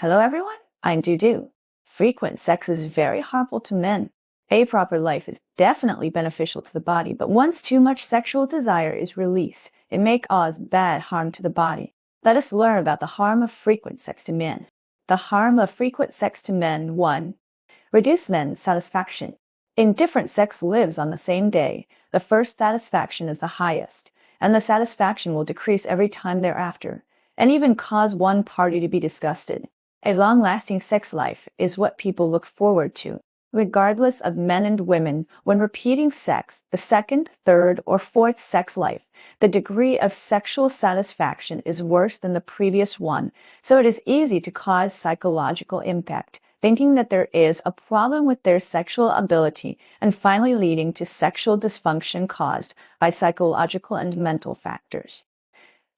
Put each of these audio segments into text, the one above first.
Hello everyone, I'm Dudu. Frequent sex is very harmful to men. A proper life is definitely beneficial to the body, but once too much sexual desire is released, it may cause bad harm to the body. Let us learn about the harm of frequent sex to men. The harm of frequent sex to men. 1. Reduce men's satisfaction. Indifferent sex lives on the same day. The first satisfaction is the highest, and the satisfaction will decrease every time thereafter, and even cause one party to be disgusted. A long-lasting sex life is what people look forward to, regardless of men and women. When repeating sex, the second, third, or fourth sex life, the degree of sexual satisfaction is worse than the previous one, so it is easy to cause psychological impact, thinking that there is a problem with their sexual ability, and finally leading to sexual dysfunction caused by psychological and mental factors.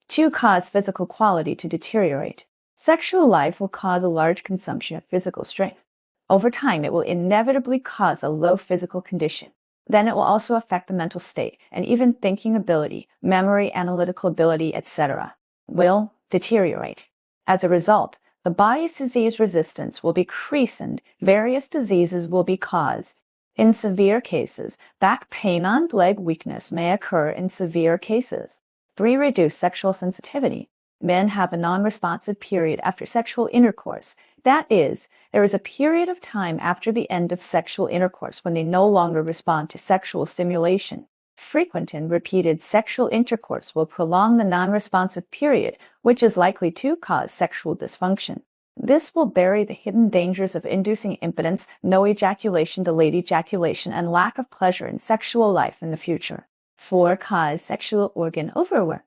2. Cause physical quality to deteriorate. Sexual life will cause a large consumption of physical strength. Over time, it will inevitably cause a low physical condition. Then it will also affect the mental state and even thinking ability, memory, analytical ability, etc. will deteriorate. As a result, the body's disease resistance will decrease and various diseases will be caused. In severe cases, back pain and leg weakness may occur in severe cases. 3. Reduce sexual sensitivity. Men have a non-responsive period after sexual intercourse. That is, there is a period of time after the end of sexual intercourse when they no longer respond to sexual stimulation. Frequent and repeated sexual intercourse will prolong the non-responsive period, which is likely to cause sexual dysfunction. This will bury the hidden dangers of inducing impotence, no ejaculation, delayed ejaculation, and lack of pleasure in sexual life in the future. 4. Cause sexual organ overwork.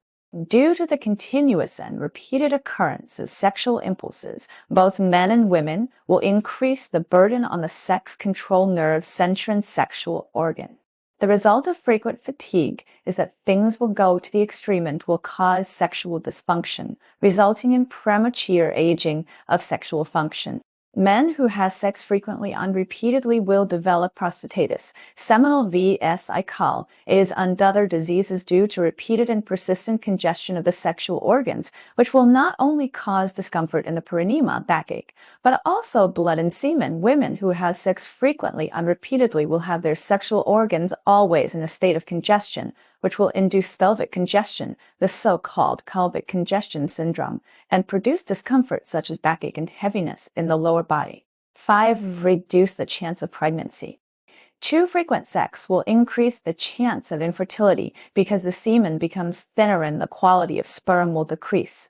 Due to the continuous and repeated occurrence of sexual impulses, both men and women will increase the burden on the sex control nerve center and sexual organ. The result of frequent fatigue is that things will go to the extreme and will cause sexual dysfunction, resulting in premature aging of sexual function. Men who have sex frequently and repeatedly will develop prostatitis, seminal vesicle, and other diseases due to repeated and persistent congestion of the sexual organs, which will not only cause discomfort in the perineum, backache, but also blood and semen. Women who have sex frequently and repeatedly will have their sexual organs always in a state of congestion, which will induce pelvic congestion, the so-called pelvic congestion syndrome, and produce discomfort such as backache and heaviness in the lower body. 5. Reduce the chance of pregnancy. Too frequent sex will increase the chance of infertility because the semen becomes thinner and the quality of sperm will decrease.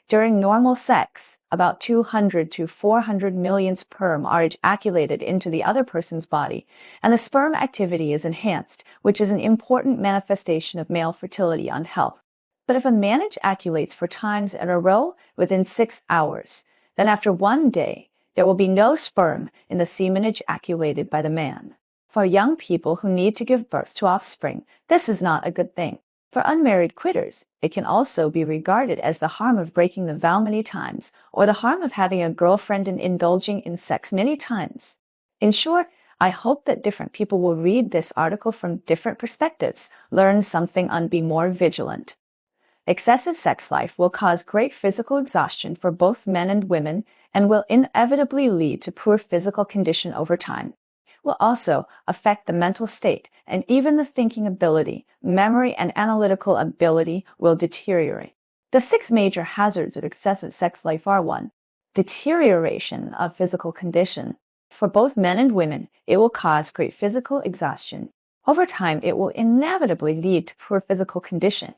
During normal sex, about 200 to 400 million sperm are ejaculated into the other person's body, and the sperm activity is enhanced, which is an important manifestation of male fertility and health. But if a man ejaculates 4 times in a row within 6 hours, then after 1 day, there will be no sperm in the semen ejaculated by the man. For young people who need to give birth to offspring, this is not a good thing. For unmarried quitters, it can also be regarded as the harm of breaking the vow many times, or the harm of having a girlfriend and indulging in sex many times. In short, I hope that different people will read this article from different perspectives, learn something, and be more vigilant. Excessive sex life will cause great physical exhaustion for both men and women and will inevitably lead to poor physical condition over time. Will also affect the mental state, and even the thinking ability, memory, and analytical ability will deteriorate. The 6 major hazards of excessive sex life are: 1. Deterioration of physical condition. For both men and women, it will cause great physical exhaustion. Over time, it will inevitably lead to poor physical condition.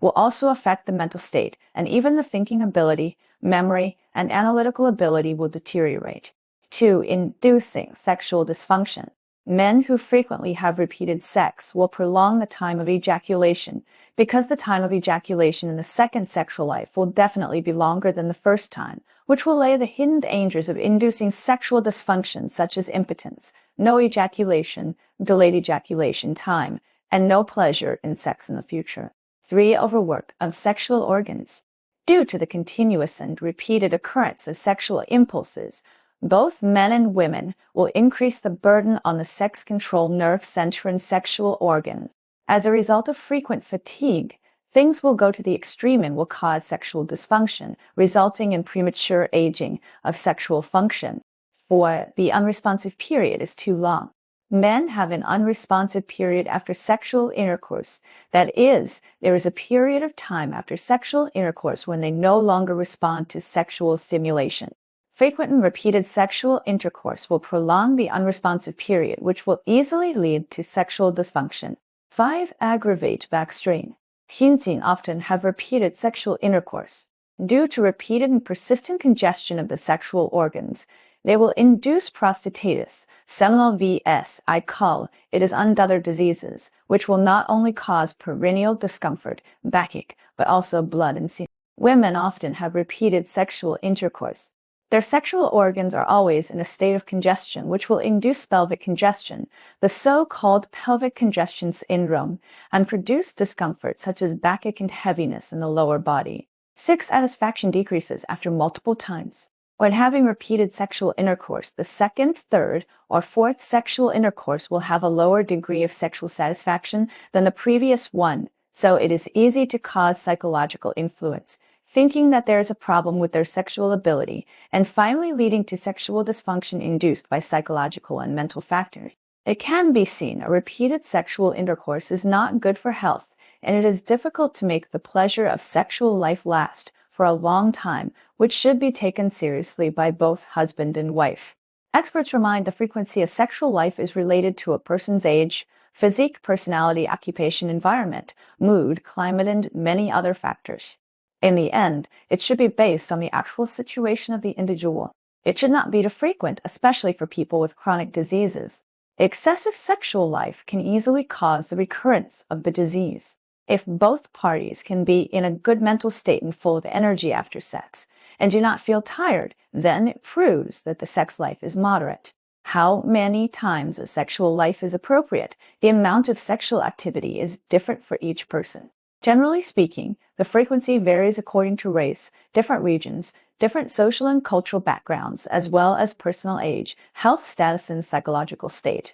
Will also affect the mental state, and even the thinking ability, memory, and analytical ability will deteriorate. 2. Inducing sexual dysfunction. Men who frequently have repeated sex will prolong the time of ejaculation, because the time of ejaculation in the second sexual life will definitely be longer than the first time, which will lay the hidden dangers of inducing sexual dysfunction such as impotence, no ejaculation, delayed ejaculation time, and no pleasure in sex in the future. 3. Overwork of sexual organs. Due to the continuous and repeated occurrence of sexual impulses, both men and women will increase the burden on the sex control nerve center and sexual organ. As a result of frequent fatigue, things will go to the extreme and will cause sexual dysfunction, resulting in premature aging of sexual function. 4. The unresponsive period is too long. Men have an unresponsive period after sexual intercourse. That is, there is a period of time after sexual intercourse when they no longer respond to sexual stimulation. Frequent and repeated sexual intercourse will prolong the unresponsive period, which will easily lead to sexual dysfunction. 5. Aggravate back strain. Hyunjin often have repeated sexual intercourse. Due to repeated and persistent congestion of the sexual organs, they will induce prostatitis, seminal vs. I call it is other diseases, which will not only cause perineal discomfort, backache, but also blood and semen. Women often have repeated sexual intercourse. Their sexual organs are always in a state of congestion, which will induce pelvic congestion, the so-called pelvic congestion syndrome, and produce discomfort such as backache and heaviness in the lower body. 6. Satisfaction decreases after multiple times. When having repeated sexual intercourse, the second, third, or fourth sexual intercourse will have a lower degree of sexual satisfaction than the previous one, so it is easy to cause psychological influence, thinking that there is a problem with their sexual ability, and finally leading to sexual dysfunction induced by psychological and mental factors. It can be seen a repeated sexual intercourse is not good for health, and it is difficult to make the pleasure of sexual life last for a long time, which should be taken seriously by both husband and wife. Experts remind the frequency of sexual life is related to a person's age, physique, personality, occupation, environment, mood, climate, and many other factors. In the end, it should be based on the actual situation of the individual. It should not be too frequent, especially for people with chronic diseases. Excessive sexual life can easily cause the recurrence of the disease. If both parties can be in a good mental state and full of energy after sex, and do not feel tired, then it proves that the sex life is moderate. How many times a sexual life is appropriate? The amount of sexual activity is different for each person. Generally speaking, the frequency varies according to race, different regions, different social and cultural backgrounds, as well as personal age, health status, and psychological state.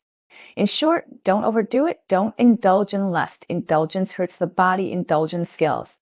In short, don't overdo it, don't indulge in lust. Indulgence hurts the body, indulgence kills.